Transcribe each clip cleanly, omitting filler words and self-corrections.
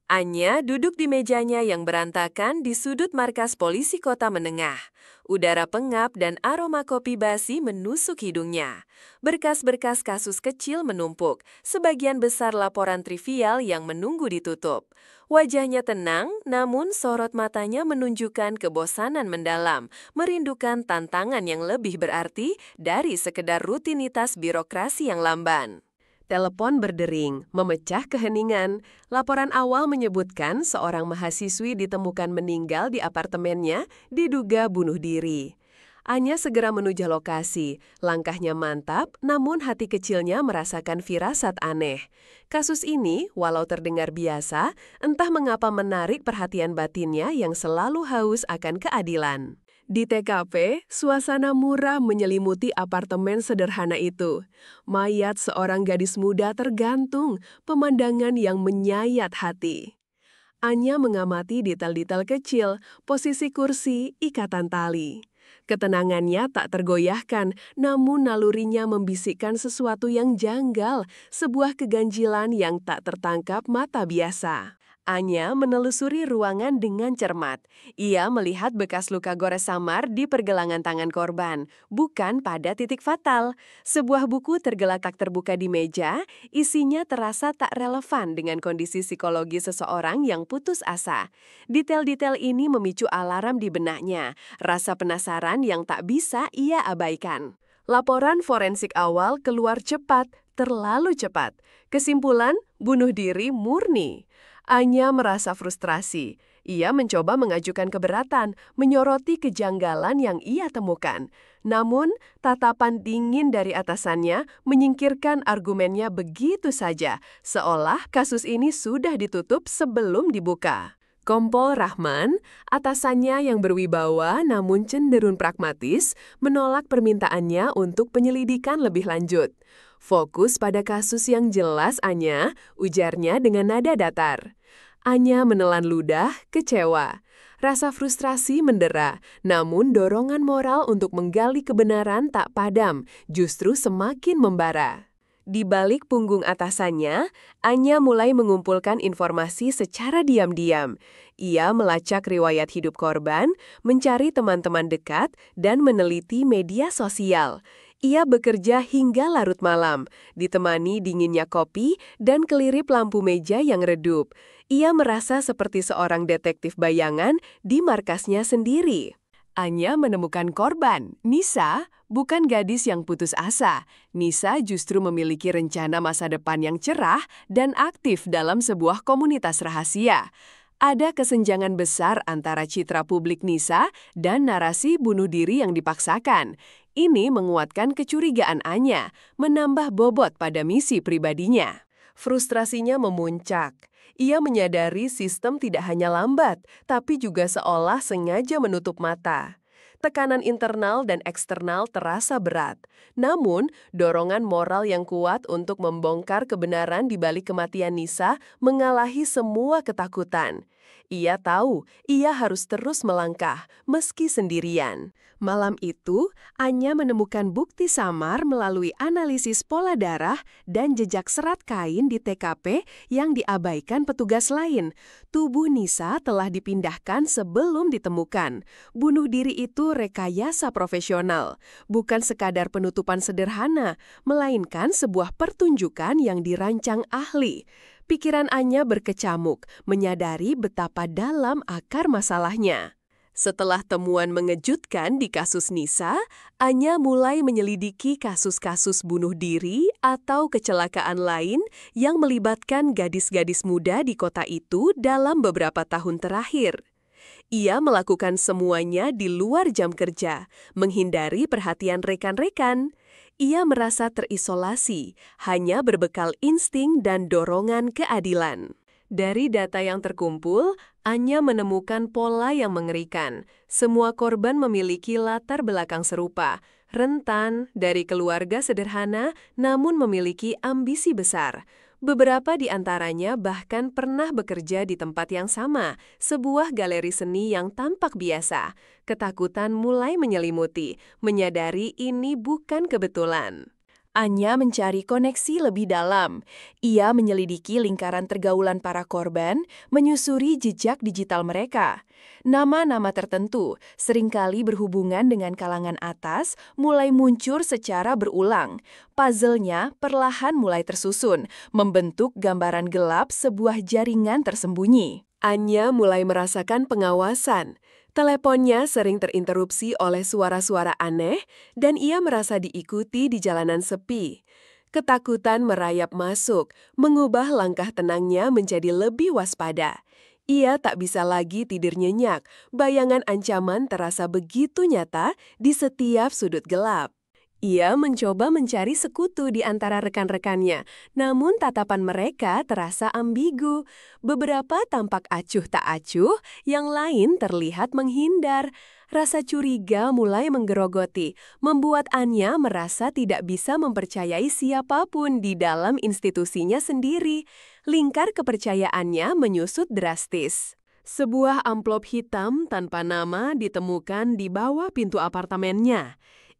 Anya duduk di mejanya yang berantakan di sudut markas polisi kota menengah. Udara pengap dan aroma kopi basi menusuk hidungnya. Berkas-berkas kasus kecil menumpuk, sebagian besar laporan trivial yang menunggu ditutup. Wajahnya tenang, namun sorot matanya menunjukkan kebosanan mendalam, merindukan tantangan yang lebih berarti dari sekedar rutinitas birokrasi yang lamban. Telepon berdering, memecah keheningan. Laporan awal menyebutkan seorang mahasiswi ditemukan meninggal di apartemennya, diduga bunuh diri. Anya segera menuju lokasi. Langkahnya mantap, namun hati kecilnya merasakan firasat aneh. Kasus ini, walau terdengar biasa, entah mengapa menarik perhatian batinnya yang selalu haus akan keadilan. Di TKP, suasana murah menyelimuti apartemen sederhana itu. Mayat seorang gadis muda tergantung, pemandangan yang menyayat hati. Anya mengamati detail-detail kecil, posisi kursi, ikatan tali. Ketenangannya tak tergoyahkan, namun nalurinya membisikkan sesuatu yang janggal, sebuah keganjilan yang tak tertangkap mata biasa. Anya menelusuri ruangan dengan cermat. Ia melihat bekas luka gores samar di pergelangan tangan korban, bukan pada titik fatal. Sebuah buku tergeletak terbuka di meja, isinya terasa tak relevan dengan kondisi psikologi seseorang yang putus asa. Detail-detail ini memicu alarm di benaknya, rasa penasaran yang tak bisa ia abaikan. Laporan forensik awal keluar cepat, terlalu cepat. Kesimpulan, bunuh diri murni. Anya merasa frustrasi. Ia mencoba mengajukan keberatan, menyoroti kejanggalan yang ia temukan. Namun, tatapan dingin dari atasannya menyingkirkan argumennya begitu saja, seolah kasus ini sudah ditutup sebelum dibuka. Kompol Rahman, atasannya yang berwibawa namun cenderung pragmatis, menolak permintaannya untuk penyelidikan lebih lanjut. Fokus pada kasus yang jelas, Anya, ujarnya dengan nada datar. Anya menelan ludah, kecewa. Rasa frustrasi mendera, namun dorongan moral untuk menggali kebenaran tak padam, justru semakin membara. Di balik punggung atasannya, Anya mulai mengumpulkan informasi secara diam-diam. Ia melacak riwayat hidup korban, mencari teman-teman dekat, dan meneliti media sosial. Ia bekerja hingga larut malam, ditemani dinginnya kopi dan kelirip lampu meja yang redup. Ia merasa seperti seorang detektif bayangan di markasnya sendiri. Anya menemukan korban, Nisa, bukan gadis yang putus asa. Nisa justru memiliki rencana masa depan yang cerah dan aktif dalam sebuah komunitas rahasia. Ada kesenjangan besar antara citra publik Nisa dan narasi bunuh diri yang dipaksakan. Ini menguatkan kecurigaan Anya, menambah bobot pada misi pribadinya. Frustrasinya memuncak. Ia menyadari sistem tidak hanya lambat, tapi juga seolah sengaja menutup mata. Tekanan internal dan eksternal terasa berat. Namun, dorongan moral yang kuat untuk membongkar kebenaran di balik kematian Nisa mengalahi semua ketakutan. Ia tahu ia harus terus melangkah, meski sendirian. Malam itu, Anya menemukan bukti samar melalui analisis pola darah dan jejak serat kain di TKP yang diabaikan petugas lain. Tubuh Nisa telah dipindahkan sebelum ditemukan. Bunuh diri itu rekayasa profesional, bukan sekadar penutupan sederhana, melainkan sebuah pertunjukan yang dirancang ahli. Pikiran Anya berkecamuk, menyadari betapa dalam akar masalahnya. Setelah temuan mengejutkan di kasus Nisa, Anya mulai menyelidiki kasus-kasus bunuh diri atau kecelakaan lain yang melibatkan gadis-gadis muda di kota itu dalam beberapa tahun terakhir. Ia melakukan semuanya di luar jam kerja, menghindari perhatian rekan-rekan. Ia merasa terisolasi, hanya berbekal insting dan dorongan keadilan. Dari data yang terkumpul, Anya menemukan pola yang mengerikan. Semua korban memiliki latar belakang serupa, rentan, dari keluarga sederhana, namun memiliki ambisi besar. Beberapa di antaranya bahkan pernah bekerja di tempat yang sama, sebuah galeri seni yang tampak biasa. Ketakutan mulai menyelimuti, menyadari ini bukan kebetulan. Anya mencari koneksi lebih dalam. Ia menyelidiki lingkaran pergaulan para korban, menyusuri jejak digital mereka. Nama-nama tertentu seringkali berhubungan dengan kalangan atas mulai muncul secara berulang. Puzzle-nya perlahan mulai tersusun, membentuk gambaran gelap sebuah jaringan tersembunyi. Anya mulai merasakan pengawasan. Teleponnya sering terinterupsi oleh suara-suara aneh dan ia merasa diikuti di jalanan sepi. Ketakutan merayap masuk, mengubah langkah tenangnya menjadi lebih waspada. Ia tak bisa lagi tidur nyenyak, bayangan ancaman terasa begitu nyata di setiap sudut gelap. Ia mencoba mencari sekutu di antara rekan-rekannya, namun tatapan mereka terasa ambigu. Beberapa tampak acuh tak acuh, yang lain terlihat menghindar. Rasa curiga mulai menggerogoti, membuat Anya merasa tidak bisa mempercayai siapapun di dalam institusinya sendiri. Lingkar kepercayaannya menyusut drastis. Sebuah amplop hitam tanpa nama ditemukan di bawah pintu apartemennya.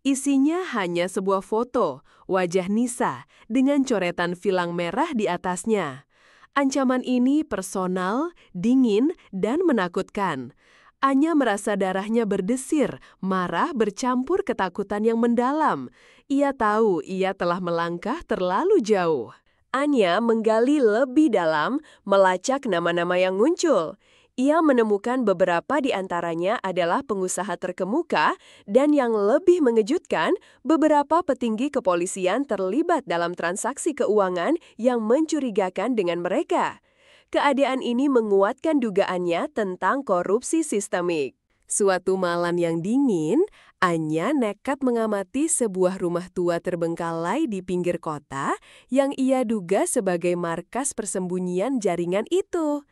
Isinya hanya sebuah foto, wajah Nisa, dengan coretan vilang merah di atasnya. Ancaman ini personal, dingin, dan menakutkan. Anya merasa darahnya berdesir, marah bercampur ketakutan yang mendalam. Ia tahu ia telah melangkah terlalu jauh. Anya menggali lebih dalam, melacak nama-nama yang muncul. Ia menemukan beberapa di antaranya adalah pengusaha terkemuka dan yang lebih mengejutkan, beberapa petinggi kepolisian terlibat dalam transaksi keuangan yang mencurigakan dengan mereka. Keadaan ini menguatkan dugaannya tentang korupsi sistemik. Suatu malam yang dingin, Anya nekat mengamati sebuah rumah tua terbengkalai di pinggir kota yang ia duga sebagai markas persembunyian jaringan itu.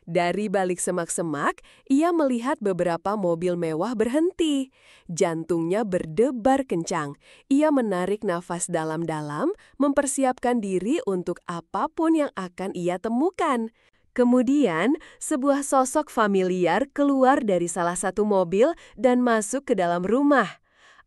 Dari balik semak-semak, ia melihat beberapa mobil mewah berhenti. Jantungnya berdebar kencang. Ia menarik nafas dalam-dalam, mempersiapkan diri untuk apapun yang akan ia temukan. Kemudian, sebuah sosok familiar keluar dari salah satu mobil dan masuk ke dalam rumah.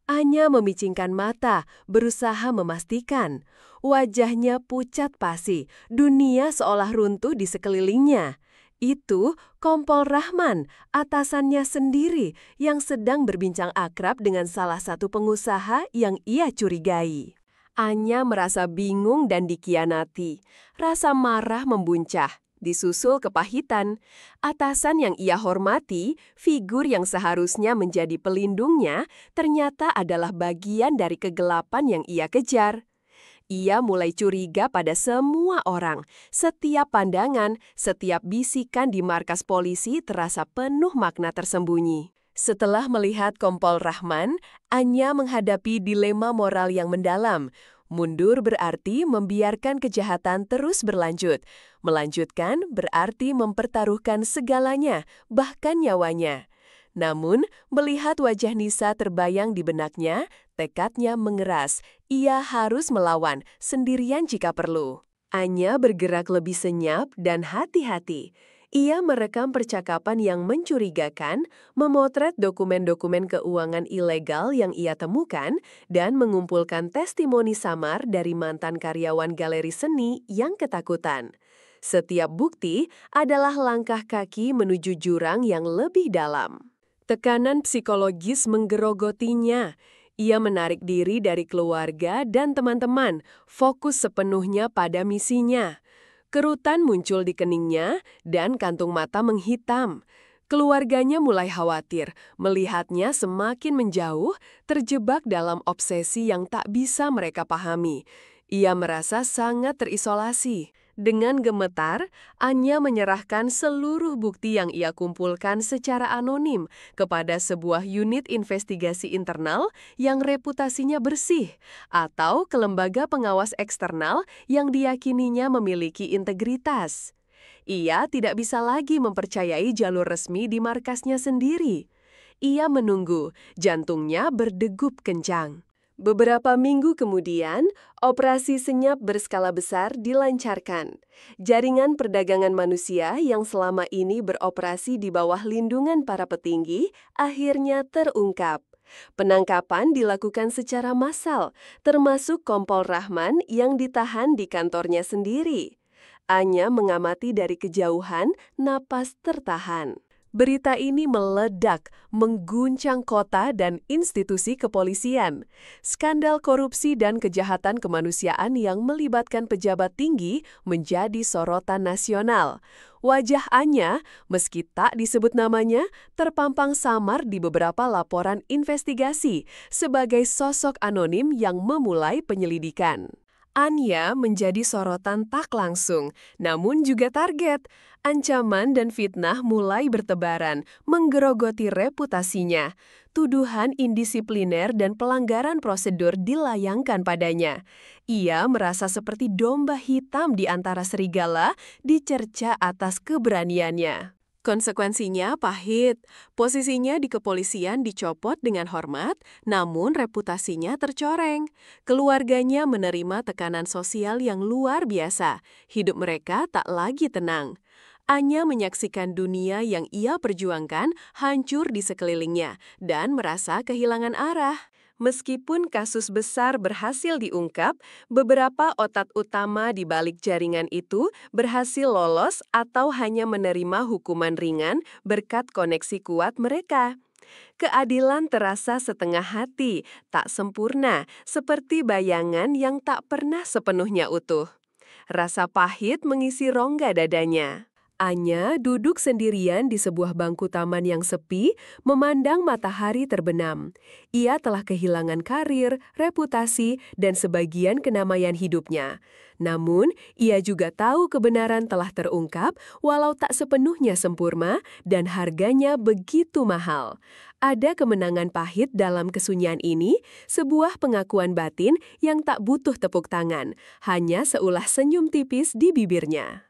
Anya memicingkan mata, berusaha memastikan. Wajahnya pucat pasi, dunia seolah runtuh di sekelilingnya. Itu Kompol Rahman, atasannya sendiri yang sedang berbincang akrab dengan salah satu pengusaha yang ia curigai. Anya merasa bingung dan dikhianati. Rasa marah membuncah, disusul kepahitan. Atasan yang ia hormati, figur yang seharusnya menjadi pelindungnya, ternyata adalah bagian dari kegelapan yang ia kejar. Ia mulai curiga pada semua orang. Setiap pandangan, setiap bisikan di markas polisi terasa penuh makna tersembunyi. Setelah melihat Kompol Rahman, Anya menghadapi dilema moral yang mendalam. Mundur berarti membiarkan kejahatan terus berlanjut. Melanjutkan berarti mempertaruhkan segalanya, bahkan nyawanya. Namun, melihat wajah Nisa terbayang di benaknya, tekadnya mengeras. Ia harus melawan, sendirian jika perlu. Anya bergerak lebih senyap dan hati-hati. Ia merekam percakapan yang mencurigakan, memotret dokumen-dokumen keuangan ilegal yang ia temukan, dan mengumpulkan testimoni samar dari mantan karyawan galeri seni yang ketakutan. Setiap bukti adalah langkah kaki menuju jurang yang lebih dalam. Tekanan psikologis menggerogotinya. Ia menarik diri dari keluarga dan teman-teman, fokus sepenuhnya pada misinya. Kerutan muncul di keningnya dan kantung mata menghitam. Keluarganya mulai khawatir, melihatnya semakin menjauh, terjebak dalam obsesi yang tak bisa mereka pahami. Ia merasa sangat terisolasi. Dengan gemetar, Anya menyerahkan seluruh bukti yang ia kumpulkan secara anonim kepada sebuah unit investigasi internal yang reputasinya bersih, atau ke lembaga pengawas eksternal yang diyakininya memiliki integritas. Ia tidak bisa lagi mempercayai jalur resmi di markasnya sendiri. Ia menunggu, jantungnya berdegup kencang. Beberapa minggu kemudian, operasi senyap berskala besar dilancarkan. Jaringan perdagangan manusia yang selama ini beroperasi di bawah lindungan para petinggi akhirnya terungkap. Penangkapan dilakukan secara massal, termasuk Kompol Rahman yang ditahan di kantornya sendiri. Anya mengamati dari kejauhan, napas tertahan. Berita ini meledak, mengguncang kota dan institusi kepolisian. Skandal korupsi dan kejahatan kemanusiaan yang melibatkan pejabat tinggi menjadi sorotan nasional. Wajah Anya, meski tak disebut namanya, terpampang samar di beberapa laporan investigasi sebagai sosok anonim yang memulai penyelidikan. Anya menjadi sorotan tak langsung, namun juga target. Ancaman dan fitnah mulai bertebaran, menggerogoti reputasinya. Tuduhan indisipliner dan pelanggaran prosedur dilayangkan padanya. Ia merasa seperti domba hitam di antara serigala, dicerca atas keberaniannya. Konsekuensinya pahit. Posisinya di kepolisian dicopot dengan hormat, namun reputasinya tercoreng. Keluarganya menerima tekanan sosial yang luar biasa. Hidup mereka tak lagi tenang. Anya menyaksikan dunia yang ia perjuangkan hancur di sekelilingnya dan merasa kehilangan arah. Meskipun kasus besar berhasil diungkap, beberapa otak utama di balik jaringan itu berhasil lolos atau hanya menerima hukuman ringan berkat koneksi kuat mereka. Keadilan terasa setengah hati, tak sempurna, seperti bayangan yang tak pernah sepenuhnya utuh. Rasa pahit mengisi rongga dadanya. Anya duduk sendirian di sebuah bangku taman yang sepi, memandang matahari terbenam. Ia telah kehilangan karir, reputasi, dan sebagian kenamaian hidupnya. Namun, ia juga tahu kebenaran telah terungkap, walau tak sepenuhnya sempurna, dan harganya begitu mahal. Ada kemenangan pahit dalam kesunyian ini, sebuah pengakuan batin yang tak butuh tepuk tangan, hanya seulah senyum tipis di bibirnya.